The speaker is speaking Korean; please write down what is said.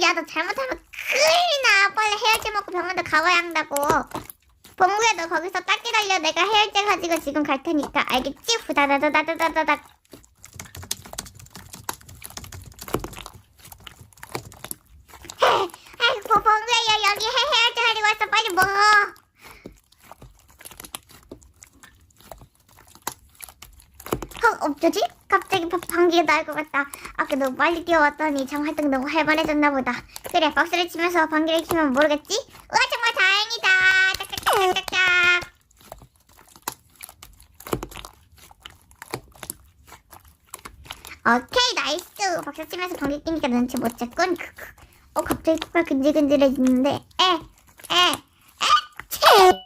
야, 너 잘못하면 큰일 나. 빨리 해열제 먹고 병원에 가봐야 한다고. 봉구야, 너 거기서 딱 기다려. 내가 해열제 가지고 지금 갈 테니까. 알겠지? 후다다다다다다닥. 아이고, 봉구야, 여기 해열제 가지고 왔어. 빨리 먹어. 어쩌지? 갑자기 방귀가 나올 것 같다. 아까 너무 빨리 뛰어왔더니 장 활동 너무 활발해졌나 보다. 그래, 박수를 치면서 방귀를 키면 모르겠지? 우와, 정말 다행이다. 짝짝짝짝짝. 오케이, 나이스. 박수 치면서 방귀 끼니까 눈치 못 챘군. 갑자기 코가 근질근질해지는데. 채.